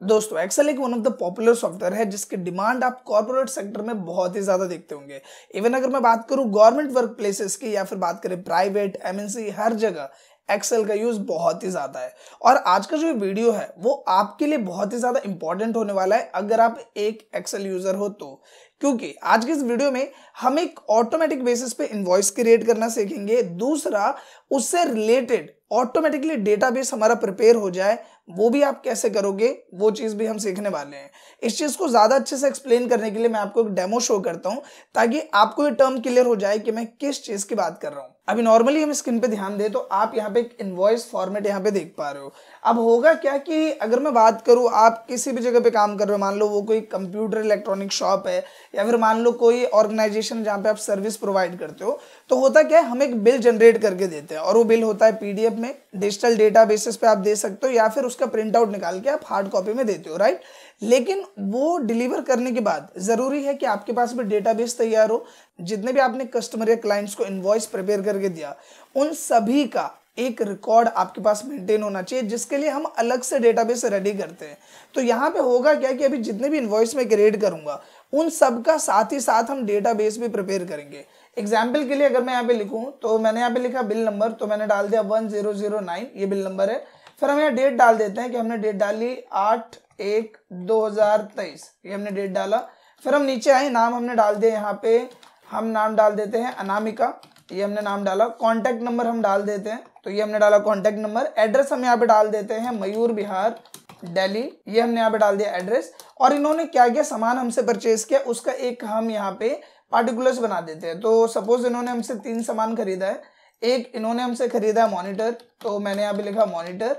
दोस्तों एक्सेल एक one of the popular software है जिसकी डिमांड आप कॉर्पोरेट सेक्टर में बहुत ही ज्यादा देखते होंगे। इवन अगर मैं बात करूं गवर्नमेंट वर्क प्लेसेस की या फिर बात करें प्राइवेट एमएनसी, हर जगह एक्सेल का यूज बहुत ही ज्यादा है। और आज का जो वीडियो है वो आपके लिए बहुत ही ज्यादा इंपॉर्टेंट होने वाला है अगर आप एक एक्सेल यूजर हो तो, क्योंकि आज के इस वीडियो में हम एक ऑटोमेटिक बेसिस पे इनवॉइस क्रिएट करना सीखेंगे। दूसरा, उससे रिलेटेड ऑटोमेटिकली डेटाबेस हमारा प्रिपेयर हो जाए, वो भी आप कैसे करोगे वो चीज भी हम सीखने वाले हैं। इस चीज को ज्यादा अच्छे से एक्सप्लेन करने के लिए मैं आपको एक डेमो शो करता हूं ताकि आपको ये टर्म क्लियर हो जाए कि मैं किस चीज की बात कर रहा हूं। अभी नॉर्मली हम स्क्रीन पे ध्यान दें तो आप यहाँ पे एक इनवॉइस फॉर्मेट यहाँ पे देख पा रहे हो। अब होगा क्या कि अगर मैं बात करूं, आप किसी भी जगह पे काम कर रहे हो, मान लो वो कोई कंप्यूटर इलेक्ट्रॉनिक शॉप है या फिर मान लो कोई ऑर्गेनाइजेशन जहाँ पे आप सर्विस प्रोवाइड करते हो, तो होता क्या है, हम एक बिल जनरेट करके देते हैं और वो बिल होता है पीडीएफ में, डिजिटल डेटा बेसिस पे आप दे सकते हो या फिर उसका प्रिंट आउट निकाल के आप हार्ड कॉपी में देते हो, राइट। लेकिन वो डिलीवर करने के बाद जरूरी है कि आपके पास भी डेटाबेस तैयार हो। जितने भी आपने कस्टमर या क्लाइंट्स को इनवॉइस प्रिपेयर करके दिया उन सभी का एक रिकॉर्ड आपके पास मेंटेन होना चाहिए, जिसके लिए हम अलग से डेटाबेस रेडी करते हैं। तो यहाँ पे होगा क्या कि अभी जितने भी इनवॉइस मैं क्रिएट करूंगा उन सब का साथ ही साथ हम डेटाबेस भी प्रिपेयर करेंगे। एग्जाम्पल के लिए अगर मैं यहाँ पे लिखूं तो मैंने यहाँ पे लिखा बिल नंबर, तो मैंने डाल दिया 1009, ये बिल नंबर है। फिर हम यहाँ डेट डाल देते हैं कि हमने डेट डाली 8/1/2023, ये हमने डेट डाला। फिर हम नीचे आए, नाम हमने डाल दिया, यहाँ पे हम नाम डाल देते हैं अनामिका, ये हमने नाम डाला। कॉन्टैक्ट नंबर हम डाल देते हैं, तो ये हमने डाला कॉन्टैक्ट नंबर। एड्रेस हम यहाँ पे डाल देते हैं मयूर विहार दिल्ली, ये हमने यहाँ पे डाल दिया एड्रेस। और इन्होंने क्या किया, सामान हमसे परचेज किया, उसका एक हम यहाँ पे पार्टिकुलर्स बना देते हैं। तो सपोज इन्होंने हमसे 3 सामान खरीदा है। एक इन्होंने हमसे खरीदा है मॉनिटर, तो मैंने यहाँ पे लिखा मॉनिटर,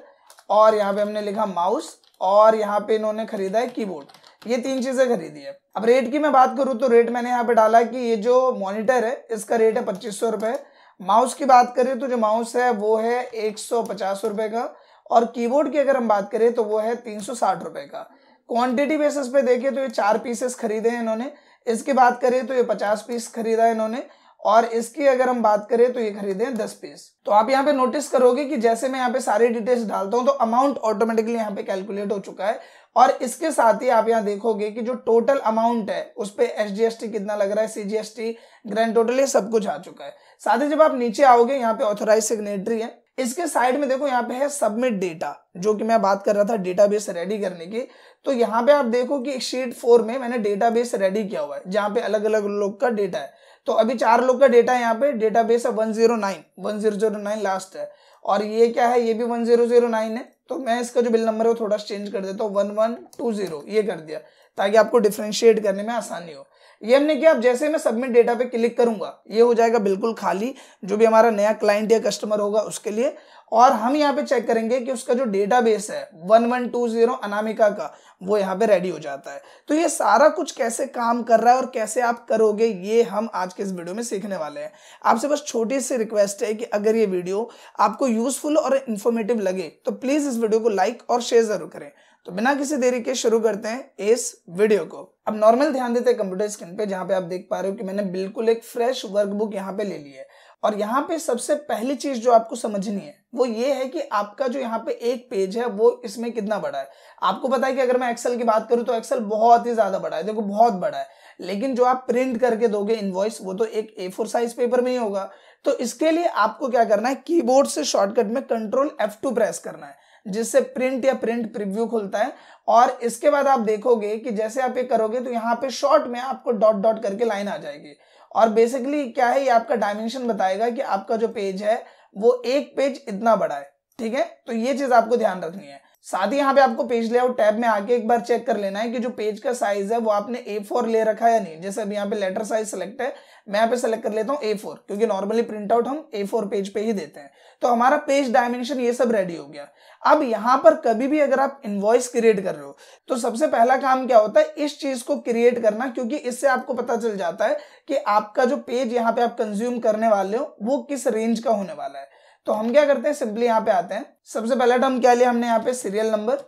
और यहाँ पे हमने लिखा माउस, और यहाँ पे इन्होंने खरीदा है कीबोर्ड। ये 3 चीजें खरीदी है। अब रेट की मैं बात करूँ तो रेट मैंने यहाँ पे डाला कि ये जो मॉनिटर है इसका रेट है 2500 रुपए। माउस की बात करें तो जो माउस है वो है 150 रुपए का, और कीबोर्ड की अगर हम बात करें तो वो है 360 रुपए का। क्वांटिटी बेसिस पे देखें तो ये 4 पीसेस खरीदे हैं इन्होंने। इसकी बात करें तो ये 50 पीस खरीदा है इन्होंने, और इसकी अगर हम बात करें तो ये खरीदे हैं 10 पीस। तो आप यहाँ पे नोटिस करोगे कि जैसे मैं यहाँ पे सारी डिटेल्स डालता हूँ तो अमाउंट ऑटोमेटिकली यहाँ पे कैलकुलेट हो चुका है। और इसके साथ ही आप यहाँ देखोगे कि जो टोटल अमाउंट है उस पे एसजीएसटी कितना लग रहा है, सीजीएसटी, ग्रैंड टोटल, ये सब कुछ आ चुका है। साथ ही जब आप नीचे आओगे यहाँ पे ऑथोराइज सिग्नेटरी है, इसके साइड में देखो यहाँ पे है सबमिट डेटा, जो कि मैं बात कर रहा था डेटाबेस रेडी करने की। तो यहाँ पे आप देखो कि शीट 4 में मैंने डेटाबेस रेडी किया हुआ है जहाँ पे अलग अलग लोग का डेटा है। तो अभी 4 लोग का डेटा है, यहाँ पे डेटाबेस है 1009 लास्ट है, और ये क्या है, ये भी 1009 है। तो मैं इसका जो बिल नंबर है वो थोड़ा चेंज कर देता हूँ, 1120 ये कर दिया ताकि आपको डिफरेंशिएट करने में आसानी हो। ये हमने किया। अब जैसे मैं सबमिट डेटा पे क्लिक करूंगा ये हो जाएगा बिल्कुल खाली, जो भी हमारा नया क्लाइंट या कस्टमर होगा उसके लिए। और हम यहाँ पे चेक करेंगे कि उसका जो डेटाबेस है 1120 अनामिका का, वो यहाँ पे रेडी हो जाता है। तो ये सारा कुछ कैसे काम कर रहा है और कैसे आप करोगे ये हम आज के इस वीडियो में सीखने वाले हैं। आपसे बस छोटी सी रिक्वेस्ट है कि अगर ये वीडियो आपको यूजफुल और इंफॉर्मेटिव लगे तो प्लीज इस वीडियो को लाइक और शेयर जरूर करें। तो बिना किसी देरी के शुरू करते हैं इस वीडियो को। अब नॉर्मल ध्यान देते हैं कंप्यूटर स्क्रीन पे, जहां पे आप देख पा रहे हो कि मैंने बिल्कुल एक फ्रेश वर्कबुक यहाँ पे ले ली है। और यहाँ पे सबसे पहली चीज जो आपको समझनी है वो ये है कि आपका जो यहाँ पे एक पेज है वो इसमें कितना बड़ा है। आपको पता है कि अगर मैं एक्सेल की बात करूं तो एक्सेल बहुत ही ज्यादा बड़ा है, देखो बहुत बड़ा है। लेकिन जो आप प्रिंट करके दोगे इनवॉइस वो तो एक A4 साइज पेपर में ही होगा। तो इसके लिए आपको क्या करना है, कीबोर्ड से शॉर्टकट में Ctrl F2 प्रेस करना है, जिससे प्रिंट या प्रिंट प्रीव्यू खुलता है। और इसके बाद आप देखोगे कि जैसे आप ये करोगे तो यहाँ पे शॉर्ट में आपको डॉट डॉट करके लाइन आ जाएगी। और बेसिकली क्या है, ये आपका डायमेंशन बताएगा कि आपका जो पेज है वो एक पेज इतना बड़ा है, ठीक है। तो ये चीज आपको ध्यान रखनी है। साथ ही यहाँ पे आपको पेज लेआउट टैब में आके एक बार चेक कर लेना है कि जो पेज का साइज है वो आपने A4 ले रखा है या नहीं। जैसे अभी यहाँ पे लेटर साइज सेलेक्ट है, मैं यहाँ पे सेलेक्ट कर लेता हूँ A4, क्योंकि नॉर्मली प्रिंट आउट हम A4 पेज पे ही देते हैं। तो हमारा पेज डायमेंशन ये सब रेडी हो गया। अब यहाँ पर कभी भी अगर आप इनवॉइस क्रिएट कर रहे हो तो सबसे पहला काम क्या होता है, इस चीज को क्रिएट करना, क्योंकि इससे आपको पता चल जाता है कि आपका जो पेज यहाँ पे आप कंज्यूम करने वाले हो वो किस रेंज का होने वाला है। तो हम क्या करते हैं, सिंपली यहाँ पे आते हैं। सबसे पहले तो हम क्या लिया, हमने यहाँ पे सीरियल नंबर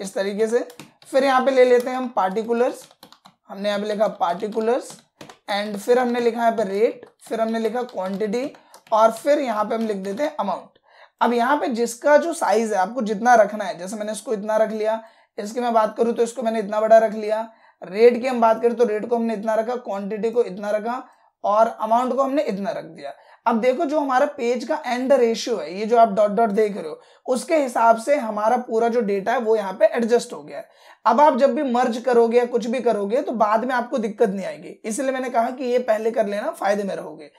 इस तरीके से। फिर यहाँ पे ले लेते हैं हम पार्टिकुलर्स, हमने यहाँ पे लिखा पार्टिकुलर्स, एंड फिर हमने लिखा यहाँ पे रेट, फिर हमने लिखा क्वांटिटी, और फिर यहाँ पे हम लिख देते हैं अमाउंट। अब यहाँ पे जिसका जो साइज है आपको जितना रखना है, जैसे मैंने इसको इतना रख लिया, इसकी मैं बात करूं तो इसको मैंने इतना बड़ा रख लिया। रेट की हम बात करें तो रेट को हमने इतना रखा, क्वांटिटी को इतना रखा और अमाउंट को हमने इतना रख दिया। अब देखो जो हमारा पेज का एंड रेशियो है, ये जो आप डॉट डॉट देख रहे हो, उसके हिसाब से हमारा पूरा जो डेटा है वो यहाँ पे एडजस्ट हो गया है। अब आप जब भी मर्ज करोगे या कुछ भी करोगे तो बाद में आपको दिक्कत नहीं आएगी, इसलिए मैंने कहा कि ये पहले कर लेना, फायदे में रहोगे।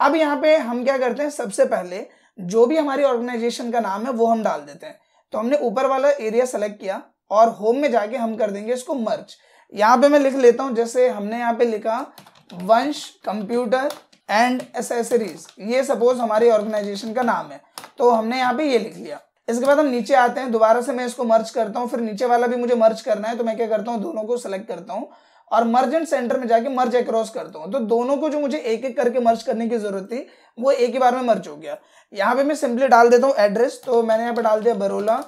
अब यहाँ पे हम क्या करते हैं, सबसे पहले जो भी हमारी ऑर्गेनाइजेशन का नाम है वो हम डाल देते हैं। तो हमने ऊपर वाला एरिया सेलेक्ट किया और होम में जाके हम कर देंगे इसको मर्ज। यहाँ पे मैं लिख लेता हूं, जैसे हमने यहाँ पे लिखा वंश कंप्यूटर एंड एसेसरीज, ये सपोज हमारी ऑर्गेनाइजेशन का नाम है, तो हमने यहाँ पे ये लिख लिया। इसके बाद हम नीचे आते हैं, दोबारा से मैं इसको मर्ज करता हूँ, फिर नीचे वाला भी मुझे मर्ज करना है, तो मैं क्या करता हूँ, दोनों को सेलेक्ट करता हूँ और मर्ज एंड सेंटर में जाके मर्ज अक्रॉस करता हूँ। तो दोनों को जो मुझे एक एक करके मर्ज करने की जरूरत थी वो एक ही बार में मर्ज हो गया। यहाँ पे मैं सिंपली डाल देता हूँ एड्रेस, तो मैंने यहाँ पे डाल दिया बरोला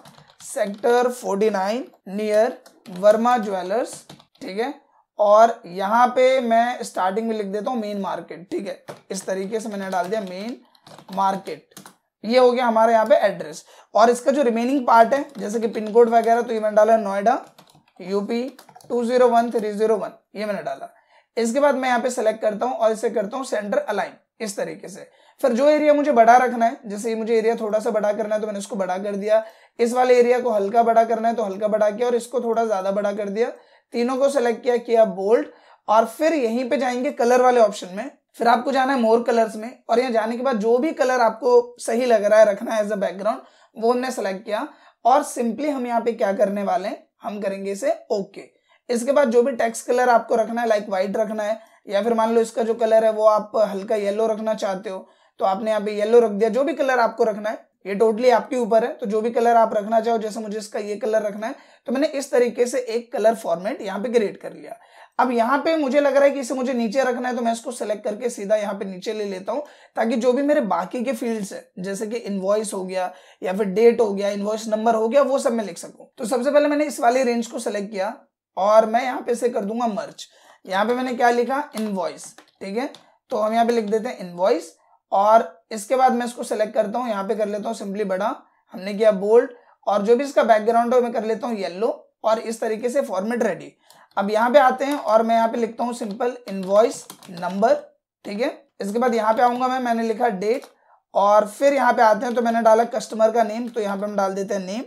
सेक्टर 49 नियर वर्मा ज्वेलर्स, ठीक है। और यहाँ पे मैं स्टार्टिंग में लिख देता हूँ मेन मार्केट, ठीक है। इस तरीके से मैंने डाल दिया मेन मार्केट, ये हो गया हमारे यहाँ पे एड्रेस। और इसका जो रिमेनिंग पार्ट है जैसे कि पिन कोड वगैरह, तो ये मैंने डाला नोएडा यूपी 201301, ये मैंने डाला। इसके बाद मैं यहाँ पे सेलेक्ट करता हूँ और इसे करता हूँ सेंटर अलाइन, इस तरीके से। फिर जो एरिया मुझे बड़ा रखना है, जैसे ये मुझे एरिया थोड़ा सा बड़ा करना है तो मैंने इसको बड़ा कर दिया, इस वाले एरिया को हल्का बड़ा करना है तो हल्का बड़ा किया और इसको थोड़ा ज्यादा बड़ा कर दिया। तीनों को सेलेक्ट किया बोल्ड, और फिर यहीं पे जाएंगे कलर वाले ऑप्शन में, फिर आपको जाना है मोर कलर्स में, और यहाँ जाने के बाद जो भी कलर आपको सही लग रहा है रखना है एज अ बैकग्राउंड वो हमने सेलेक्ट किया। और सिंपली हम यहाँ पे क्या करने वाले हैं, हम करेंगे इसे ओके। इसके बाद जो भी टेक्स्ट कलर आपको रखना है, लाइक व्हाइट रखना है, या फिर मान लो इसका जो कलर है वो आप हल्का येलो रखना चाहते हो तो आपने यहाँ पे येलो रख दिया। जो भी कलर आपको रखना है ये टोटली आपके ऊपर है, तो जो भी कलर आप रखना चाहो, जैसे मुझे इसका ये कलर रखना है तो मैंने इस तरीके से एक कलर फॉर्मेट यहाँ पे क्रिएट कर लिया। अब यहाँ पे मुझे लग रहा है कि इसे मुझे नीचे रखना है, तो मैं इसको सेलेक्ट करके सीधा यहाँ पे नीचे ले लेता हूँ, ताकि जो भी मेरे बाकी के फील्ड्स है जैसे कि इनवॉइस हो गया या फिर डेट हो गया, इनवॉइस नंबर हो गया, वो सब मैं लिख सकूँ। तो सबसे पहले मैंने इस वाली रेंज को सेलेक्ट किया और मैं यहाँ पे से कर दूंगा मर्ज। यहाँ पे मैंने क्या लिखा, इनवॉइस, ठीक है। तो हम यहाँ पे लिख देते हैं इनवॉइस, और इसके बाद मैं इसको सेलेक्ट करता हूँ, यहाँ पे कर लेता हूँ सिंपली बड़ा, हमने किया बोल्ड, और जो भी इसका बैकग्राउंड है मैं कर लेता हूँ येलो, और इस तरीके से फॉर्मेट रेडी। अब यहाँ पे आते हैं और मैं यहाँ पे लिखता हूँ सिंपल इनवॉइस नंबर, ठीक है। इसके बाद यहाँ पे आऊंगा मैंने लिखा डेट, और फिर यहाँ पे आते हैं तो मैंने डाला कस्टमर का नेम, तो यहाँ पे हम डाल देते हैं नेम,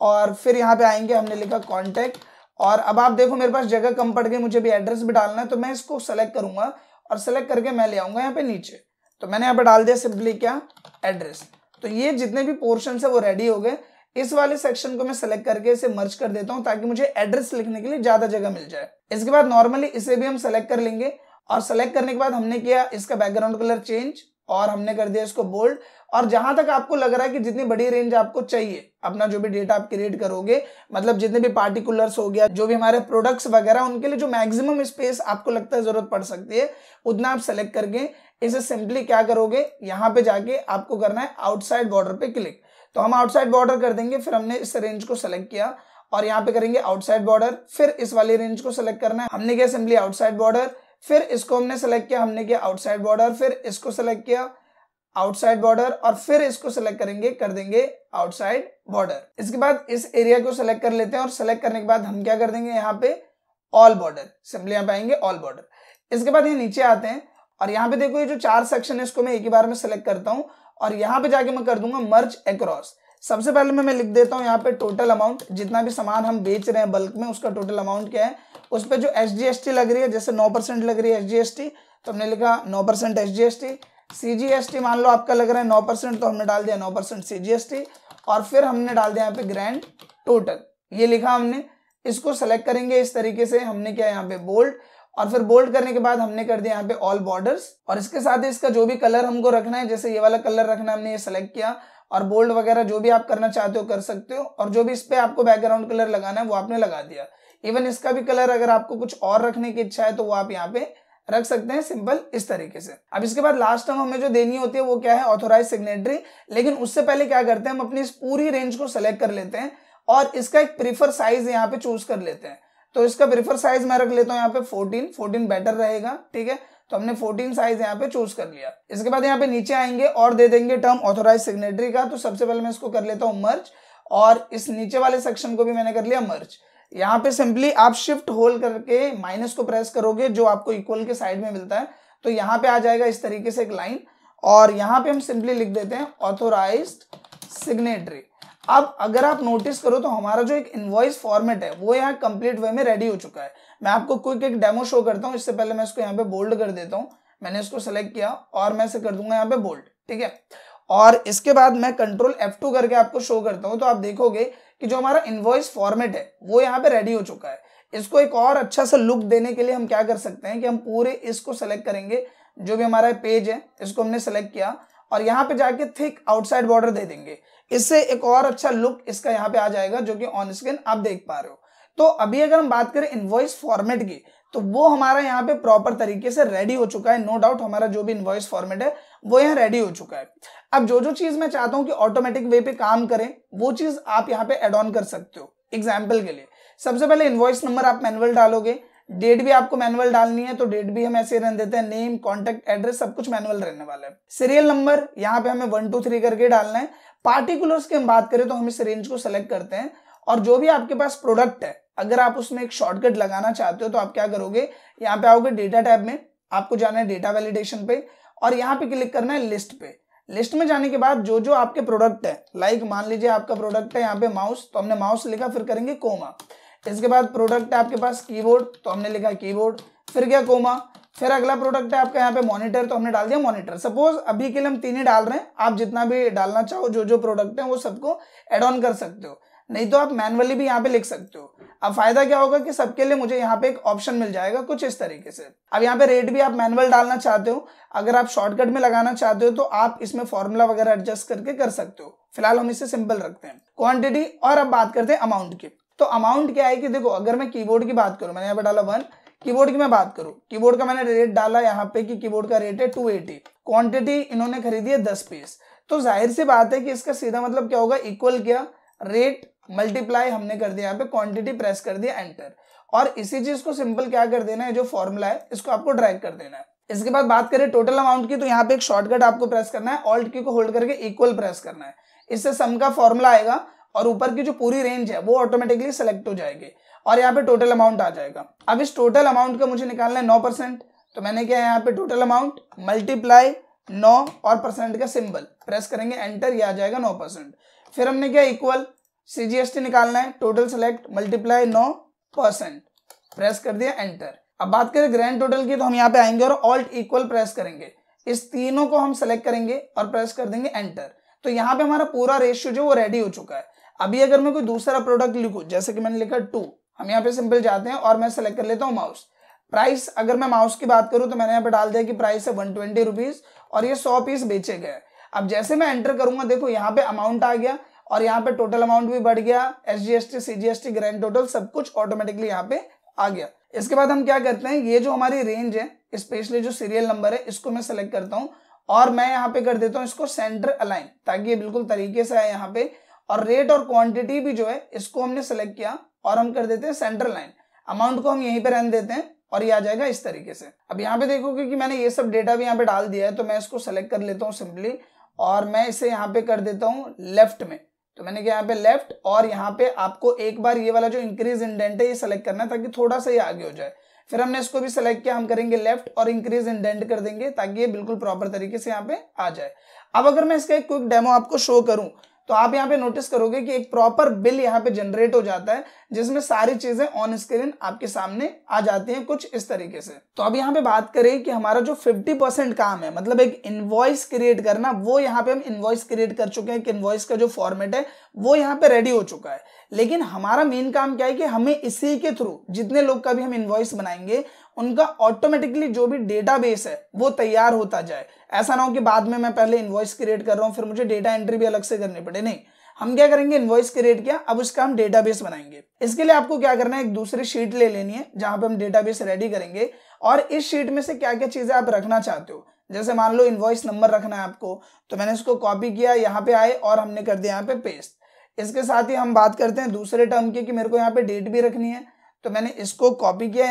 और फिर यहाँ पे आएंगे हमने लिखा कॉन्टैक्ट। और अब आप देखो मेरे पास जगह कम पड़ गई, मुझे भी एड्रेस भी डालना है, तो मैं इसको सेलेक्ट करूंगा और सेलेक्ट करके मैं ले आऊंगा यहाँ पे नीचे। तो मैंने यहाँ पे डाल दिया सिंपली क्या, एड्रेस। तो ये जितने भी पोर्शन है वो रेडी हो गए। इस वाले सेक्शन को मैं सेलेक्ट करके इसे मर्ज कर देता हूं ताकि मुझे एड्रेस लिखने के लिए ज्यादा जगह मिल जाए। इसके बाद नॉर्मली इसे भी हम सेलेक्ट कर लेंगे, और सेलेक्ट करने के बाद हमने किया इसका बैकग्राउंड कलर चेंज और हमने कर दिया इसको बोल्ड। और जहां तक आपको लग रहा है कि जितनी बड़ी रेंज आपको चाहिए, अपना जो भी डेटा आप क्रिएट करोगे, मतलब जितने भी पार्टिकुलर्स हो गया, जो भी हमारे प्रोडक्ट्स वगैरह, उनके लिए जो मैक्सिमम स्पेस आपको लगता है जरूरत पड़ सकती है, उतना आप सेलेक्ट करके इसे सिंपली क्या करोगे, यहाँ पे जाके आपको करना है आउटसाइड बॉर्डर पे क्लिक। तो हम आउटसाइड बॉर्डर कर देंगे, फिर हमने इस रेंज को सेलेक्ट किया और यहाँ पे करेंगे आउटसाइड बॉर्डर, फिर इस वाली रेंज को सेलेक्ट करना है, हमने किया सिंपली आउटसाइड बॉर्डर, फिर इसको हमने सेलेक्ट किया, हमने किया आउटसाइड बॉर्डर, फिर इसको सेलेक्ट किया आउटसाइड बॉर्डर, और फिर इसको सेलेक्ट करेंगे, कर देंगे आउटसाइड बॉर्डर। इसके बाद इस एरिया को सेलेक्ट कर लेते हैं और सेलेक्ट करने के बाद हम क्या कर देंगे, यहाँ पे ऑल बॉर्डर, सिंपली यहाँ पे आएंगे ऑल बॉर्डर। इसके बाद ये नीचे आते हैं और यहाँ पे देखो ये जो 4 सेक्शन है इसको मैं एक ही बार में सेलेक्ट करता हूँ और यहाँ पे जाके मैं कर दूंगा मर्ज अक्रॉस। सबसे पहले मैं लिख देता हूँ यहाँ पे टोटल अमाउंट, जितना भी सामान हम बेच रहे हैं बल्क में उसका टोटल अमाउंट क्या है, उस पर जो SGST लग रही है, जैसे 9% लग रही है SGST, तो हमने लिखा 9% SGST। CGST मान लो आपका लग रहा है 9%, तो हमने डाल दिया 9% CGST, और फिर हमने डाल दिया यहाँ पे ग्रैंड टोटल, ये लिखा हमने। इसको सेलेक्ट करेंगे इस तरीके से, हमने किया यहाँ पे बोल्ड, और फिर बोल्ड करने के बाद हमने कर दिया यहाँ पे ऑल बॉर्डर्स, और इसके साथ ही इसका जो भी कलर हमको रखना है, जैसे ये वाला कलर रखना है, हमने ये सेलेक्ट किया, और बोल्ड वगैरह जो भी आप करना चाहते हो कर सकते हो, और जो भी इस पे आपको बैकग्राउंड कलर लगाना है वो आपने लगा दिया। इवन इसका भी कलर अगर आपको कुछ और रखने की इच्छा है तो वो आप यहाँ पे रख सकते हैं, सिंपल इस तरीके से। अब इसके बाद लास्ट टाइम हमें जो देनी होती है वो क्या है, ऑथोराइज सिग्नेटरी। लेकिन उससे पहले क्या करते हैं, हम अपनी इस पूरी रेंज को सेलेक्ट कर लेते हैं और इसका एक प्रीफर साइज यहाँ पे चूज कर लेते हैं। तो इसका प्रीफर साइज मैं रख लेता हूँ यहाँ पे 14 बेटर रहेगा, ठीक है। तो हमने 14 साइज यहाँ पे चूज कर लिया। इसके बाद यहाँ पे नीचे आएंगे और दे देंगे टर्म ऑथोराइज सिग्नेटरी का। तो सबसे पहले मैं इसको कर लेता हूँ मर्ज, और इस नीचे वाले सेक्शन को भी मैंने कर लिया मर्ज। यहाँ पे सिंपली आप शिफ्ट होल्ड करके माइनस को प्रेस करोगे जो आपको इक्वल के साइड में मिलता है, तो यहाँ पे आ जाएगा इस तरीके से एक लाइन, और यहाँ पे हम सिंपली लिख देते हैं ऑथोराइज्ड सिग्नेटरी। अब अगर आप नोटिस करो तो हमारा जो एक इनवॉइस फॉर्मेट है वो यहाँ कंप्लीट वे में रेडी हो चुका है। मैं आपको क्विक एक डेमो शो करता हूँ। इससे पहले मैं इसको यहाँ पे बोल्ड कर देता हूँ। मैंने इसको सेलेक्ट किया और मैं इसे कर दूंगा यहाँ पे बोल्ड, ठीक है। और इसके बाद मैं कंट्रोल F2 करके आपको शो करता हूँ, तो आप देखोगे कि जो हमारा इनवॉइस फॉर्मेट है वो यहाँ पे रेडी हो चुका है। इसको एक और अच्छा सा लुक देने के लिए हम क्या कर सकते हैं कि हम पूरे इसको सेलेक्ट करेंगे, जो भी हमारा पेज है इसको हमने सेलेक्ट किया और यहाँ पे जाके थिक आउटसाइड बॉर्डर दे देंगे। इससे एक और अच्छा लुक इसका यहाँ पे आ जाएगा, जो कि ऑन स्क्रीन आप देख पा रहे हो। तो अभी अगर हम बात करें इनवॉइस फॉर्मेट की, तो वो हमारा यहाँ पे प्रॉपर तरीके से रेडी हो चुका है। नो डाउट हमारा जो भी इनवॉइस फॉर्मेट है वो यहाँ रेडी हो चुका है। अब जो चीज मैं चाहता हूँ कि ऑटोमेटिक वे पे काम करें, वो चीज आप यहाँ पे एड ऑन कर सकते हो। एग्जाम्पल के लिए सबसे पहले इनवॉइस नंबर आप मैनुअल डालोगे, डेट भी आपको मैनुअल डालनी है, तो डेट भी हम ऐसे रहने देते हैं, नेम, कॉन्टैक्ट एड्रेस सब कुछ मैनुअल रहने वाला है। सीरियल नंबर यहाँ पे हमें 1 2 3 करके डालना है। पार्टिकुलर्स की हम बात करें तो हम इस रेंज को सेलेक्ट करते हैं, और जो भी आपके पास प्रोडक्ट है अगर आप उसमें एक शॉर्टकट लगाना चाहते हो तो आप क्या करोगे, यहाँ पे आओगे डेटा टैब में, आपको जाना है डेटा वैलिडेशन पे और यहाँ पे क्लिक करना है लिस्ट पे। लिस्ट में जाने के बाद जो जो आपके प्रोडक्ट है, लाइक मान लीजिए आपका प्रोडक्ट है यहाँ पे माउस, तो हमने माउस लिखा, फिर करेंगे कोमा। इसके बाद प्रोडक्ट है आपके पास कीबोर्ड, तो हमने लिखा कीबोर्ड, फिर क्या कोमा। फिर अगला प्रोडक्ट है आपका यहाँ पे मॉनिटर, तो हमने डाल दिया मॉनिटर। सपोज अभी के लिए हम 3 ही डाल रहे हैं, आप जितना भी डालना चाहो जो जो प्रोडक्ट है वो सबको एड ऑन कर सकते हो, नहीं तो आप मैनुअली भी यहाँ पे लिख सकते हो। अब फायदा क्या होगा कि सबके लिए मुझे यहाँ पे एक ऑप्शन मिल जाएगा कुछ इस तरीके से। अब यहाँ पे रेट भी आप मैनुअल डालना चाहते हो, अगर आप शॉर्टकट में लगाना चाहते हो तो आप इसमें फॉर्मूला वगैरह एडजस्ट करके कर सकते हो। फिलहाल हम इसे सिंपल रखते हैं। क्वांटिटी, और अब बात करते हैं अमाउंट की। तो अमाउंट क्या है कि देखो, अगर मैं कीबोर्ड की बात करूं, मैंने यहाँ पे डाला 1, कीबोर्ड की मैं बात करूं, कीबोर्ड का मैंने रेट डाला यहाँ पे कि कीबोर्ड का रेट है 280, क्वांटिटी इन्होंने खरीदी है 10 पीस, तो जाहिर सी बात है कि इसका सीधा मतलब क्या होगा, इक्वल किया रेट मल्टीप्लाई हमने कर दिया यहाँ पे क्वांटिटी, प्रेस कर दिया एंटर, और इसी चीज को सिंपल क्या कर देना है, जो फॉर्मूला है इसको आपको ड्रैग कर देना है। इसके बाद बात करें टोटल अमाउंट की, तो यहाँ पे एक शॉर्टकट आपको प्रेस करना है, ऑल्ट की को होल्ड करके इक्वल प्रेस करना है, इससे सम का फॉर्मूला आएगा और ऊपर की जो पूरी रेंज है वो ऑटोमेटिकली सेलेक्ट हो जाएगी और यहाँ पे टोटल अमाउंट आ जाएगा। अब इस टोटल अमाउंट का मुझे निकालना है 9%, तो मैंने क्या है यहाँ पे टोटल अमाउंट मल्टीप्लाई 9 और परसेंट का सिंबल प्रेस करेंगे एंटर, ये आ जाएगा 9%। फिर हमने क्या इक्वल CGST निकालना है, टोटल सेलेक्ट मल्टीप्लाई 9% प्रेस कर दिया एंटर। अब बात करें ग्रैंड टोटल की, तो हम यहाँ पे आएंगे और ऑल्ट इक्वल प्रेस करेंगे, इस तीनों को हम सेलेक्ट करेंगे और प्रेस कर देंगे एंटर। तो यहाँ पे हमारा पूरा रेशियो जो वो रेडी हो चुका है। अभी अगर मैं कोई दूसरा प्रोडक्ट लिखूं, जैसे कि मैंने लिखा 2, हम यहाँ पे सिंपल जाते हैं और मैं सेलेक्ट कर लेता हूँ माउस। प्राइस, अगर मैं माउस की बात करूं तो मैंने यहाँ पे डाल दिया कि प्राइस है 120 रुपीज और ये 100 पीस बेचे गए। अब जैसे मैं एंटर करूंगा, देखो यहाँ पे अमाउंट आ गया और यहाँ पे टोटल अमाउंट भी बढ़ गया, SGST CGST ग्रैंड टोटल सब कुछ ऑटोमेटिकली यहाँ पे आ गया। इसके बाद हम क्या करते हैं, ये जो हमारी रेंज है, स्पेशली जो सीरियल नंबर है, इसको मैं सेलेक्ट करता हूँ और मैं यहाँ पे कर देता हूँ इसको सेंटर अलाइन, ताकि ये बिल्कुल तरीके से आए यहाँ पे। और रेट और क्वांटिटी भी जो है इसको हमने सेलेक्ट किया और हम कर देते हैं सेंटर लाइन, अमाउंट को हम यहीं पे रहने देते हैं और ये आ जाएगा इस तरीके से। अब यहाँ पे देखोगे कि मैंने ये सब डेटा भी यहाँ पे डाल दिया है, तो मैं इसको सेलेक्ट कर लेता हूँ सिंपली और मैं इसे यहाँ पे कर देता हूँ लेफ्ट में। तो मैंने क्या यहाँ पे लेफ्ट, और यहाँ पे आपको एक बार ये वाला जो इंक्रीज इंडेंट है ये सेलेक्ट करना है ताकि थोड़ा सा ये आगे हो जाए। फिर हमने इसको भी सेलेक्ट किया, हम करेंगे लेफ्ट और इंक्रीज इंडेंट कर देंगे ताकि ये बिल्कुल प्रॉपर तरीके से यहाँ पे आ जाए। अब अगर मैं इसका एक क्विक डेमो आपको शो करूं, तो आप यहाँ पे नोटिस करोगे कि एक प्रॉपर बिल यहाँ पे जनरेट हो जाता है, जिसमें सारी चीजें ऑन स्क्रीन आपके सामने आ जाती हैं कुछ इस तरीके से। तो अब यहाँ पे बात करें कि हमारा जो 50% काम है, मतलब एक इनवॉइस क्रिएट करना, वो यहाँ पे हम इनवॉइस क्रिएट कर चुके हैं कि इनवॉइस का जो फॉर्मेट है वो यहाँ पे रेडी हो चुका है। लेकिन हमारा मेन काम क्या है कि हमें इसी के थ्रू जितने लोग का भी हम इनवॉइस बनाएंगे, उनका ऑटोमेटिकली जो भी डेटाबेस है वो तैयार होता जाए। ऐसा ना हो कि बाद में मैं पहले इनवॉइस क्रिएट कर रहा हूं फिर मुझे डेटा एंट्री भी अलग से करनी पड़े। नहीं, हम क्या करेंगे, इनवॉइस क्रिएट किया, अब उसका हम डेटाबेस बनाएंगे। इसके लिए आपको क्या करना है, एक दूसरी शीट ले लेनी है जहां पे हम डेटाबेस रेडी करेंगे, और इस शीट में से क्या क्या चीजें आप रखना चाहते हो, जैसे मान लो इनवॉइस नंबर रखना है आपको, तो मैंने इसको कॉपी किया, यहाँ पे आए और हमने कर दिया यहाँ पे पेस्ट। इसके साथ ही हम बात करते हैं दूसरे टर्म की कि मेरे को यहाँ पे डेट भी रखनी है, तो मैंने इसको कॉपी किया,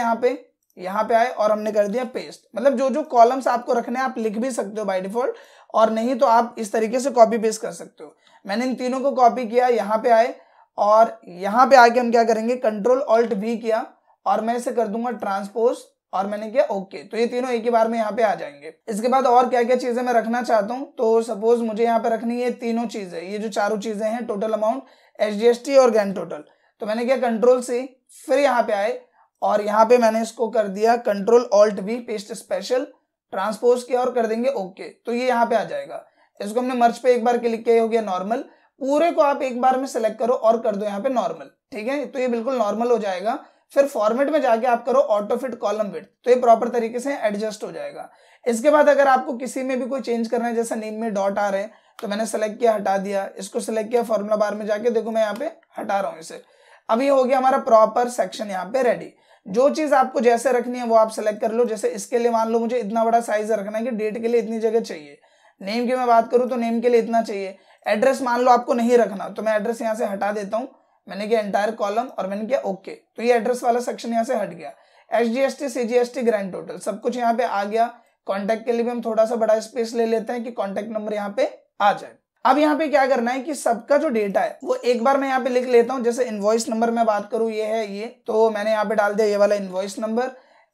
यहाँ पे आए और हमने कर दिया पेस्ट। मतलब जो जो कॉलम्स आपको रखने हैं आप लिख भी सकते हो बाय डिफॉल्ट, और नहीं तो आप इस तरीके से कॉपी पेस्ट कर सकते हो। मैंने इन तीनों को कॉपी किया, यहाँ पे आए और यहाँ पे आके हम क्या करेंगे, कंट्रोल ऑल्ट वी किया और मैं इसे कर दूंगा ट्रांसपोज और मैंने किया ओके। तो ये तीनों एक ही बार में यहाँ पे आ जाएंगे। इसके बाद और क्या क्या चीजें मैं रखना चाहता हूँ, तो सपोज मुझे यहाँ पे रखनी है तीनों चीजें, ये जो चारों चीजें हैं, टोटल अमाउंट, SGST और ग्रैंड टोटल। तो मैंने किया कंट्रोल C, फिर यहाँ पे आए और यहाँ पे मैंने इसको कर दिया control alt V, paste special, transpose किया और कर देंगे ओके। तो ये यहाँ पे आ जाएगा। इसको हमने मर्ज पे एक बार क्लिक किया, हो गया नॉर्मल। पूरे को आप एक बार में सेलेक्ट करो और कर दो यहाँ पे नॉर्मल, ठीक है। तो ये बिल्कुल नॉर्मल हो जाएगा। फिर फॉर्मेट में जाके आप करो ऑटो फिट कॉलम विड्थ, तो ये प्रॉपर तरीके से एडजस्ट हो जाएगा। इसके बाद अगर आपको किसी में भी कोई चेंज करना है, जैसे नेम में डॉट आ रहे हैं, तो मैंने सेलेक्ट किया, हटा दिया, इसको सेलेक्ट किया, फॉर्मूला बार में जाके देखो मैं यहाँ पे हटा रहा हूँ इसे। अब ये हो गया हमारा प्रॉपर सेक्शन यहाँ पे रेडी। जो चीज आपको जैसे रखनी है वो आप सेलेक्ट कर लो। जैसे इसके लिए मान लो मुझे इतना बड़ा साइज रखना है कि डेट के लिए इतनी जगह चाहिए, नेम की मैं बात करूं तो नेम के लिए इतना चाहिए, एड्रेस मान लो आपको नहीं रखना तो मैं एड्रेस यहाँ से हटा देता हूं, मैंने किया एंटायर कॉलम और मैंने किया ओके। तो ये एड्रेस वाला सेक्शन यहाँ से हट गया। SGST CGST ग्रैंड टोटल सब कुछ यहाँ पे आ गया। कॉन्टैक्ट के लिए भी हम थोड़ा सा बड़ा स्पेस ले लेते हैं कि कॉन्टैक्ट नंबर यहाँ पे आ जाए। अब यहाँ पे क्या करना है कि सबका जो डेटा है वो एक बार मैं यहाँ पे लिख लेता हूँ। जैसे इनवॉइस नंबर में बात करूँ, ये है ये, तो मैंने यहाँ पे डाल दिया ये वाला इनवॉइस नंबर।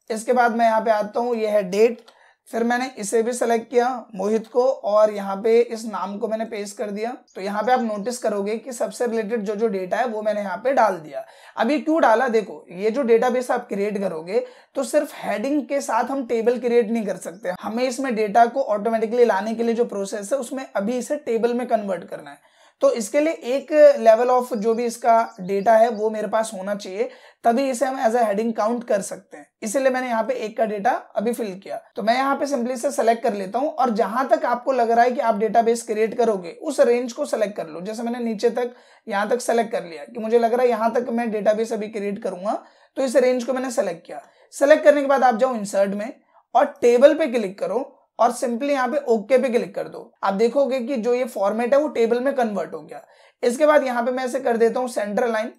इसके बाद मैं यहाँ पे आता हूँ, ये है डेट, फिर मैंने इसे भी सेलेक्ट किया मोहित को और यहाँ पे इस नाम को मैंने पेस्ट कर दिया। तो यहाँ पे आप नोटिस करोगे कि सबसे रिलेटेड जो जो डेटा है वो मैंने यहाँ पे डाल दिया। अब ये क्यों डाला, देखो ये जो डेटाबेस आप क्रिएट करोगे तो सिर्फ हेडिंग के साथ हम टेबल क्रिएट नहीं कर सकते, हमें इसमें डेटा को ऑटोमेटिकली लाने के लिए जो प्रोसेस है उसमें अभी इसे टेबल में कन्वर्ट करना है। तो इसके लिए एक लेवल ऑफ जो भी इसका डेटा है वो मेरे पास होना चाहिए, तभी इसे हम एज अ हेडिंग काउंट कर सकते हैं। इसीलिए मैंने यहाँ पे एक का डेटा अभी फिल किया। तो मैं यहाँ पे सिंपली से सेलेक्ट कर लेता हूँ और जहां तक आपको लग रहा है कि आप डेटाबेस क्रिएट करोगे उस रेंज को सेलेक्ट कर लो। जैसे मैंने नीचे तक यहाँ तक सेलेक्ट कर लिया कि मुझे लग रहा है यहाँ तक मैं डेटाबेस अभी क्रिएट करूंगा, तो इस रेंज को मैंने सेलेक्ट किया। सेलेक्ट करने के बाद आप जाओ इंसर्ट में और टेबल पे क्लिक करो और सिंपली यहाँ पे ओके पे क्लिक कर दो। आप देखोगे कि जो ये फॉर्मेट है वो टेबल में कन्वर्ट हो गया। इसके बाद यहाँ पे मैं ऐसे कर देता हूँ सेंटर लाइन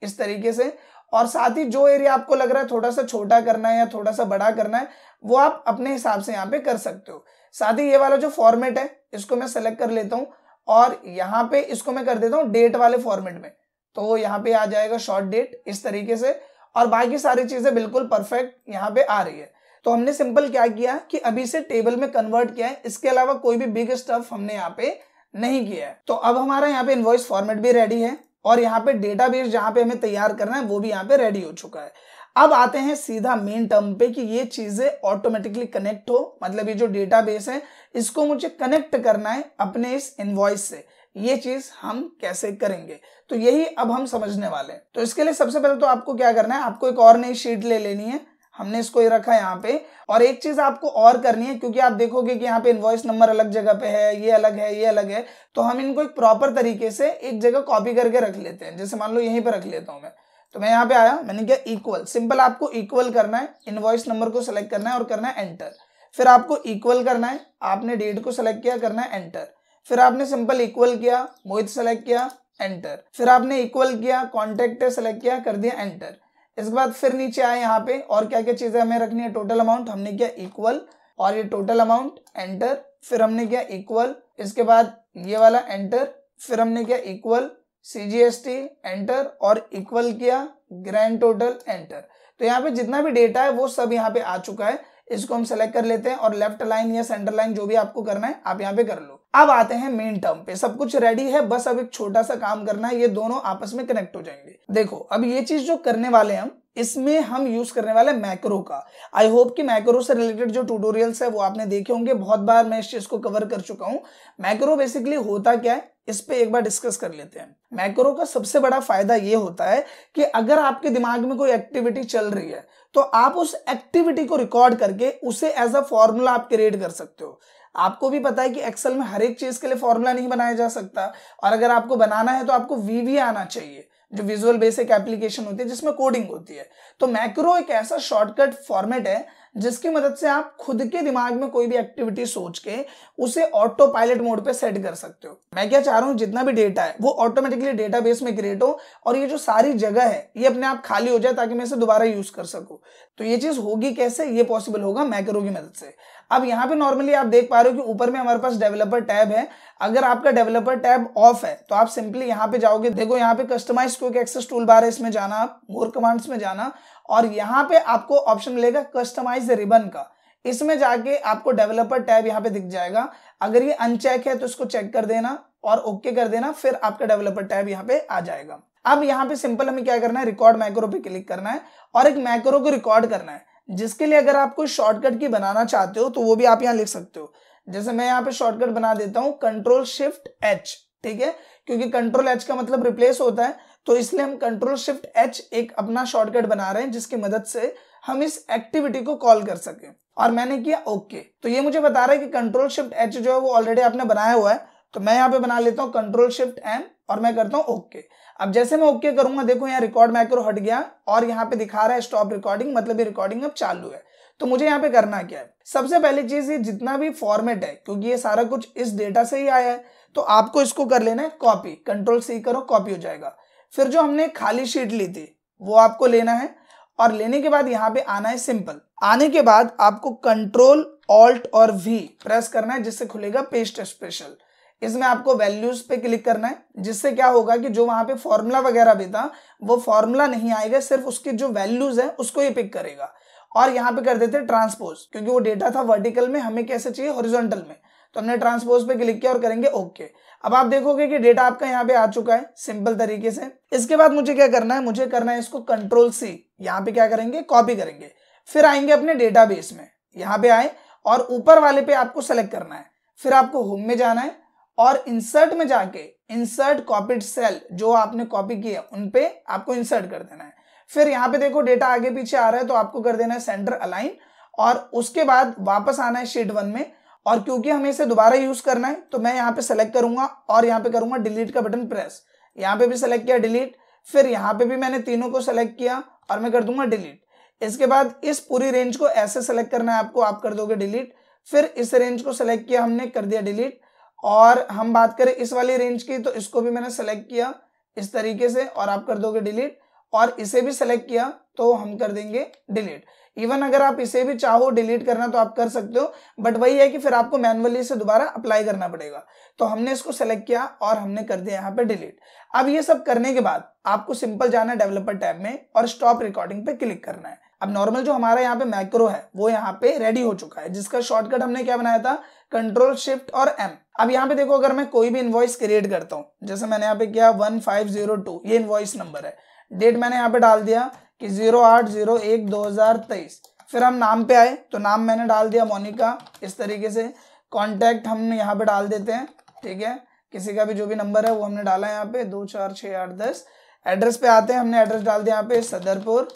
इस तरीके से, और साथ ही जो एरिया आपको लग रहा है थोड़ा सा छोटा करना है या थोड़ा सा बड़ा करना है वो आप अपने हिसाब से यहाँ पे कर सकते हो। साथ ही ये वाला जो फॉर्मेट है इसको मैं सेलेक्ट कर लेता हूँ और यहाँ पे इसको मैं कर देता हूँ डेट वाले फॉर्मेट में, तो यहाँ पे आ जाएगा शॉर्ट डेट इस तरीके से, और बाकी सारी चीजें बिल्कुल परफेक्ट यहाँ पे आ रही है। तो हमने सिंपल क्या किया कि अभी से टेबल में कन्वर्ट किया है, इसके अलावा कोई भी बिग स्टफ हमने यहाँ पे नहीं किया है। तो अब हमारा यहाँ पे इनवॉइस फॉर्मेट भी रेडी है और यहाँ पे डेटाबेस जहाँ पे हमें तैयार करना है वो भी यहाँ पे रेडी हो चुका है। अब आते हैं सीधा मेन टर्म पे कि ये चीजें ऑटोमेटिकली कनेक्ट हो, मतलब ये जो डेटाबेस है इसको मुझे कनेक्ट करना है अपने इस इनवॉइस से। ये चीज हम कैसे करेंगे, तो यही अब हम समझने वाले हैं। तो इसके लिए सबसे पहले तो आपको क्या करना है, आपको एक और नई शीट ले लेनी है। हमने इसको ये रखा है यहाँ पे, और एक चीज आपको और करनी है, क्योंकि आप देखोगे कि यहाँ पे इनवॉइस नंबर अलग जगह पे है, ये अलग है, ये अलग है, तो हम इनको एक प्रॉपर तरीके से एक जगह कॉपी करके रख लेते हैं। जैसे मान लो यहीं पे रख लेता हूं मैं, तो मैं यहाँ पे आया, मैंने किया इक्वल, सिंपल आपको इक्वल करना है, इनवॉइस नंबर को सिलेक्ट करना है और करना है एंटर। फिर आपको इक्वल करना है, आपने डेट को सिलेक्ट किया, करना है एंटर। फिर आपने सिंपल इक्वल किया, मोहित सेलेक्ट किया, एंटर। फिर आपने इक्वल किया, कॉन्टेक्ट सेलेक्ट किया, कर दिया एंटर। इसके बाद फिर नीचे आए यहाँ पे और क्या क्या चीजें हमें रखनी है, टोटल अमाउंट हमने किया इक्वल और ये टोटल अमाउंट एंटर। फिर हमने किया इक्वल, इसके बाद ये वाला एंटर। फिर हमने किया इक्वल CGST एंटर और इक्वल किया ग्रैंड टोटल एंटर। तो यहाँ पे जितना भी डेटा है वो सब यहाँ पे आ चुका है। इसको हम सेलेक्ट कर लेते हैं और लेफ्ट लाइन या सेंटर लाइन जो भी आपको करना है आप यहाँ पे कर लो। अब आते हैं मेन टर्म पे, सब कुछ रेडी है, बस अब एक छोटा सा काम करना है, ये दोनों आपस में कनेक्ट हो जाएंगे। देखो अब ये चीज जो करने वाले हम, इसमें हम यूज करने वाले मैक्रो का। आई होप कि मैक्रो से रिलेटेड जो ट्यूटोरियल्स है वो आपने देखे होंगे, बहुत बार मैं इस चीज को कवर कर चुका हूं। मैक्रो बेसिकली होता क्या है, इस पे एक बार डिस्कस कर लेते हैं। मैक्रो का सबसे बड़ा फायदा ये होता है कि अगर आपके दिमाग में कोई एक्टिविटी चल रही है तो आप उस एक्टिविटी को रिकॉर्ड करके उसे एज अ फॉर्मूला आप क्रिएट कर सकते हो। आपको भी पता है कि एक्सेल में हर एक चीज के लिए फॉर्मूला नहीं बनाया जा सकता, और अगर आपको बनाना है तो आपको VB आना चाहिए, जो विजुअल बेसिक एप्लीकेशन होती है जिसमें कोडिंग होती है। तो मैक्रो एक ऐसा शॉर्टकट फॉर्मेट है जिसकी मदद से आप खुद के दिमाग में कोई भी एक्टिविटी सोच के उसे ऑटो पायलट मोड पे सेट कर सकते हो। मैं क्या चाह रहा हूँ, जितना भी डेटा है वो ऑटोमेटिकली डेटाबेस में क्रिएट हो और ये जो सारी जगह है ये अपने आप खाली हो जाए ताकि मैं इसे दोबारा यूज कर सकूं। तो ये चीज होगी कैसे, ये पॉसिबल होगा मैक्रो की मदद से। अब यहाँ पे नॉर्मली आप देख पा रहे हो कि ऊपर में हमारे पास डेवलपर टैब है। अगर आपका डेवलपर टैब ऑफ है तो आप सिंपली यहाँ पे जाओगे, देखो यहाँ पे customise quick access tool bar है, इसमें जाना, आप मोर कमांड्स में जाना और यहाँ पे आपको ऑप्शन मिलेगा कस्टमाइज रिबन का। इसमें जाके आपको डेवलपर टैब यहाँ पे दिख जाएगा। अगर ये अनचेक है तो इसको चेक कर देना और ओके कर देना, फिर आपका डेवलपर टैब यहाँ पे आ जाएगा। अब यहाँ पे सिंपल हमें क्या करना है, रिकॉर्ड मैक्रो पे क्लिक करना है और एक मैक्रो को रिकॉर्ड करना है, जिसके लिए अगर आप कोई शॉर्टकट की बनाना चाहते हो तो वो भी आप यहाँ लिख सकते हो। जैसे मैं यहाँ पे शॉर्टकट बना देता हूँ Ctrl+Shift+H, ठीक है, क्योंकि Ctrl+H का मतलब रिप्लेस होता है, तो इसलिए हम Ctrl+Shift+H एक अपना शॉर्टकट बना रहे हैं जिसकी मदद से हम इस एक्टिविटी को कॉल कर सके। और मैंने किया ओके, तो ये मुझे बता रहा है कि Ctrl+Shift+H जो है वो ऑलरेडी आपने बनाया हुआ है, तो मैं यहाँ पे बना लेता हूँ Ctrl+Shift+M और मैं करता हूँ ओके। अब जैसे मैं ओके करूंगा, देखो यहाँ रिकॉर्ड मैक्रो हट गया और यहाँ पे दिखा रहा है स्टॉप रिकॉर्डिंग, मतलब ये रिकॉर्डिंग अब चालू है। तो मुझे यहाँ पे करना क्या है, सबसे पहली चीज ये जितना भी फॉर्मेट है, क्योंकि ये सारा कुछ इस डेटा से ही आया है, तो आपको इसको कर लेना है कॉपी। Ctrl+C करो, कॉपी हो जाएगा। फिर जो हमने खाली शीट ली थी वो आपको लेना है और लेने के बाद यहाँ पे आना है सिंपल। आने के बाद आपको Ctrl+Alt और V प्रेस करना है, जिससे खुलेगा पेस्ट स्पेशल। इसमें आपको वैल्यूज पे क्लिक करना है, जिससे क्या होगा कि जो वहां पे फॉर्मूला वगैरह भी था वो फॉर्मूला नहीं आएगा, सिर्फ उसकी जो वैल्यूज है उसको ये पिक करेगा। और यहाँ पे कर देते हैं ट्रांसपोज, क्योंकि वो डेटा था वर्टिकल में, हमें कैसे चाहिए हॉरिजॉन्टल में, तो हमने ट्रांसपोज पे क्लिक किया और करेंगे ओके। अब आप देखोगे कि डेटा आपका यहाँ पे आ चुका है सिंपल तरीके से। इसके बाद मुझे क्या करना है, मुझे करना है इसको Ctrl+C, यहाँ पे क्या करेंगे, कॉपी करेंगे। फिर आएंगे अपने डेटाबेस में, यहाँ पे आए और ऊपर वाले पे आपको सेलेक्ट करना है। फिर आपको होम में जाना है और इंसर्ट में जाके इंसर्ट कॉपीड सेल जो आपने कॉपी किया उन पे आपको इंसर्ट कर देना है। फिर यहाँ पे देखो डेटा आगे पीछे आ रहा है, तो आपको कर देना है सेंटर अलाइन और उसके बाद वापस आना है शीट 1 में। और क्योंकि हमें इसे दोबारा यूज करना है तो मैं यहाँ पे सेलेक्ट करूंगा और यहाँ पे करूंगा डिलीट का बटन प्रेस। यहाँ पे भी सेलेक्ट किया डिलीट, फिर यहाँ पे भी मैंने तीनों को सेलेक्ट किया और मैं कर दूंगा डिलीट। इसके बाद इस पूरी रेंज को ऐसे सेलेक्ट करना है आपको, आप कर दोगे डिलीट। फिर इस रेंज को सेलेक्ट किया हमने, कर दिया डिलीट। और हम बात करें इस वाली रेंज की, तो इसको भी मैंने सेलेक्ट किया इस तरीके से और आप कर दोगे डिलीट। और इसे भी सेलेक्ट किया तो हम कर देंगे डिलीट। इवन अगर आप इसे भी चाहो डिलीट करना तो आप कर सकते हो, बट वही है कि फिर आपको मैनुअली इसे दोबारा अप्लाई करना पड़ेगा। तो हमने इसको सेलेक्ट किया और हमने कर दिया यहाँ पे डिलीट। अब ये सब करने के बाद आपको सिंपल जाना है डेवलपर टैब में और स्टॉप रिकॉर्डिंग पे क्लिक करना है। अब नॉर्मल जो हमारा यहाँ पे मैक्रो है वो यहाँ पे रेडी हो चुका है, जिसका शॉर्टकट हमने क्या बनाया था, Ctrl+Shift और M। अब यहाँ पे देखो, अगर मैं कोई भी इनवॉइस क्रिएट करता हूँ, जैसे मैंने यहाँ पे किया 1502, ये इनवॉइस नंबर है। डेट मैंने यहाँ पे डाल दिया कि 08/01/2023। फिर हम नाम पे आए तो नाम मैंने डाल दिया मोनिका, इस तरीके से। कॉन्टैक्ट हम यहाँ पे डाल देते हैं, ठीक है, किसी का भी जो भी नंबर है वो हमने डाला है यहाँ पे 246810। एड्रेस पे आते हैं, हमने एड्रेस डाल दिया यहाँ पे सदरपुर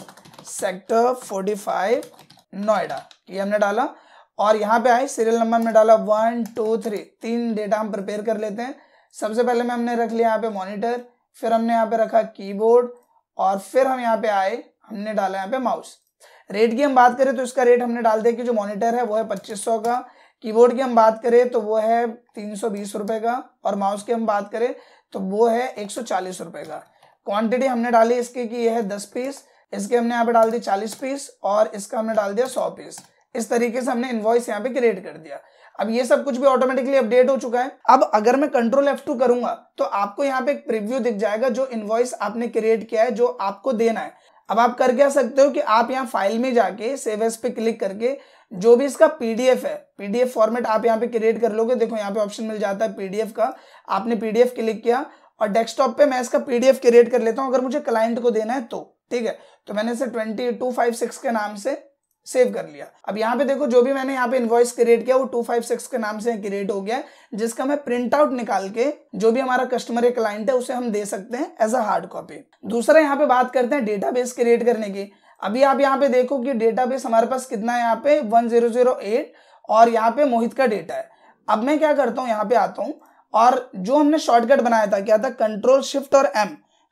सेक्टर 45 नोएडा, ये हमने डाला। और यहाँ पे आए सीरियल नंबर में डाला 1 2 3, 3 डेटा हम प्रिपेयर कर लेते हैं। सबसे पहले में हमने रख लिया यहाँ पे मॉनिटर, फिर हमने यहाँ पे रखा कीबोर्ड और फिर हम यहाँ पे आए, हमने डाला यहाँ पे माउस। रेट की हम बात करें तो इसका रेट हमने डाल दिया कि जो मॉनिटर है वो है 2500 का। कीबोर्ड की हम बात करें तो वो है 320 रुपए का और माउस की हम बात करें तो वो है 140 रुपए का। क्वांटिटी हमने डाली इसकी कि ये है 10 पीस, इसके हमने यहाँ पे डाल दी 40 पीस और इसका हमने डाल दिया 100 पीस। इस तरीके से हमने इनवॉइस यहाँ पे क्रिएट कर दिया। अब ये सब कुछ भी ऑटोमेटिकली अपडेट हो चुका है। अब अगर मैं Ctrl+F2 करूंगा तो आपको यहाँ पे एक प्रीव्यू दिख जाएगा जो इनवॉइस आपने क्रिएट किया है, जो आपको देना है। अब आप कर क्या सकते हो कि आप यहाँ फाइल में जाके सेव एज पे क्लिक करके जो भी इसका पीडीएफ है, पीडीएफ फॉर्मेट आप यहाँ पे क्रिएट कर लोगे। देखो यहाँ पे ऑप्शन मिल जाता है पीडीएफ का, आपने पीडीएफ क्लिक किया और डेस्कटॉप पे मैं इसका पीडीएफ क्रिएट कर लेता हूँ अगर मुझे क्लाइंट को देना है तो, ठीक है। तो मैंने इसे 2256 के नाम से सेव कर लिया। अब यहाँ पे देखो जो भी मैंने यहाँ पे इनवॉइस क्रिएट किया वो 256 के नाम से क्रिएट हो गया है, जिसका मैं प्रिंट आउट निकाल के जो भी हमारा कस्टमर या क्लाइंट है उसे हम दे सकते हैं एज अ हार्ड कॉपी। दूसरा यहाँ पे बात करते हैं डेटाबेस क्रिएट करने की। अभी आप यहाँ पे देखो कि डेटाबेस हमारे पास कितना है, यहाँ पे 1008 और यहाँ पे मोहित का डेटा है। अब मैं क्या करता हूँ, यहाँ पे आता हूँ और जो हमने शॉर्टकट बनाया था क्या था, Ctrl+Shift और M,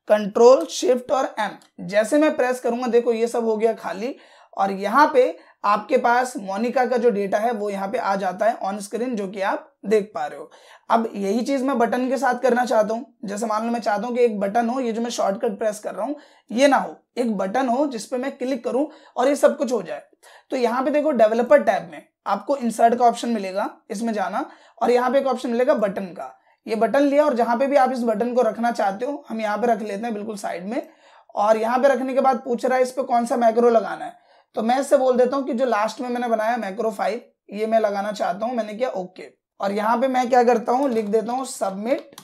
Ctrl+Shift और M। जैसे मैं प्रेस करूंगा देखो ये सब हो गया खाली और यहाँ पे आपके पास मोनिका का जो डेटा है वो यहाँ पे आ जाता है ऑन स्क्रीन, जो कि आप देख पा रहे हो। अब यही चीज मैं बटन के साथ करना चाहता हूँ। जैसे मान लो मैं चाहता हूँ कि एक बटन हो, ये जो मैं शॉर्टकट प्रेस कर रहा हूँ ये ना हो, एक बटन हो जिसपे मैं क्लिक करूं और ये सब कुछ हो जाए। तो यहाँ पे देखो डेवलपर टैब में आपको इंसर्ट का ऑप्शन मिलेगा, इसमें जाना और यहाँ पे एक ऑप्शन मिलेगा बटन का। ये बटन लिया और जहां पे भी आप इस बटन को रखना चाहते हो हम यहाँ पे रख लेते हैं बिल्कुल साइड में। और यहाँ पे रखने के बाद पूछ रहा है इस पे कौन सा मैक्रो लगाना है, तो मैं इससे बोल देता हूँ कि जो लास्ट में मैंने बनाया मैक्रो 5 ये मैं लगाना चाहता हूँ। मैंने किया ओके और यहाँ पे मैं क्या करता हूँ, लिख देता हूँ सबमिट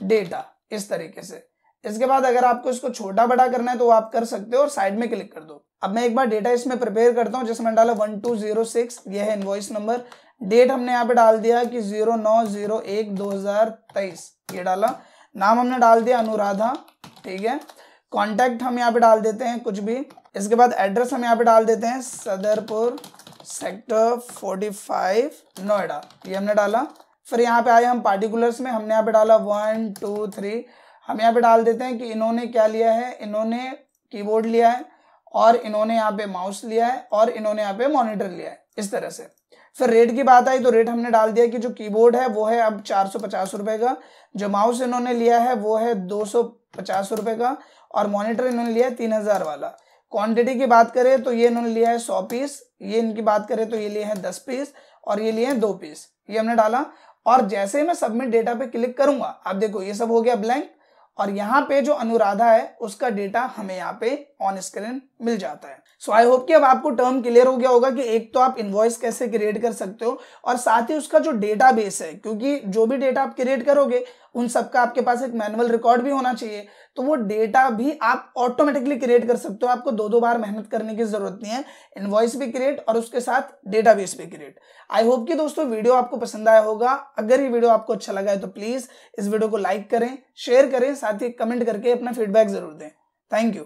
डेटा इस तरीके से। इसके बाद अगर आपको इसको छोटा बड़ा करना है तो आप कर सकते हो और साइड में क्लिक कर दो। अब मैं एक बार डेटा इसमें प्रिपेयर करता हूँ। जैसे मैंने डाला 1206, ये है इनवॉइस नंबर। डेट हमने यहाँ पे डाल दिया कि 09/01/2023 ये डाला। नाम हमने डाल दिया अनुराधा, ठीक है। कॉन्टैक्ट हम यहाँ पे डाल देते हैं कुछ भी। इसके बाद एड्रेस हम यहाँ पे डाल देते हैं सदरपुर सेक्टर 45 नोएडा, ये हमने डाला। फिर यहाँ पे आए हम पार्टिकुलर्स में, हमने यहाँ पे डाला 1 2 3। हम यहाँ पे डाल देते हैं कि इन्होंने क्या लिया है, इन्होंने कीबोर्ड लिया है और इन्होंने यहाँ पे माउस लिया है और इन्होंने यहाँ पे मॉनिटर लिया है, इस तरह से। फिर रेट की बात आई तो रेट हमने डाल दिया कि जो कीबोर्ड है वो है अब 450 रुपए का, जो माउस इन्होंने लिया है वो है 250 रुपए का और मॉनिटर इन्होंने लिया है 3000 वाला। क्वांटिटी की बात करें तो ये इन्होंने लिया है 100 पीस, ये इनकी बात करें तो ये लिए हैं 10 पीस और ये लिए हैं 2 पीस, ये हमने डाला। और जैसे ही मैं सबमिट डेटा पे क्लिक करूंगा आप देखो ये सब हो गया ब्लैंक और यहाँ पे जो अनुराधा है उसका डेटा हमें यहाँ पे ऑन स्क्रीन मिल जाता है। सो आई होप कि अब आपको टर्म क्लियर हो गया होगा कि एक तो आप इनवॉइस कैसे क्रिएट कर सकते हो और साथ ही उसका जो डेटाबेस है, क्योंकि जो भी डेटा आप क्रिएट करोगे उन सबका आपके पास एक मैनुअल रिकॉर्ड भी होना चाहिए, तो वो डेटा भी आप ऑटोमेटिकली क्रिएट कर सकते हो। आपको दो बार मेहनत करने की जरूरत नहीं है, इनवॉइस भी क्रिएट और उसके साथ डेटाबेस भी क्रिएट। आई होप कि दोस्तों वीडियो आपको पसंद आया होगा। अगर ये वीडियो आपको अच्छा लगा है तो प्लीज इस वीडियो को लाइक करें, शेयर करें, साथ ही कमेंट करके अपना फीडबैक जरूर दें। Thank you.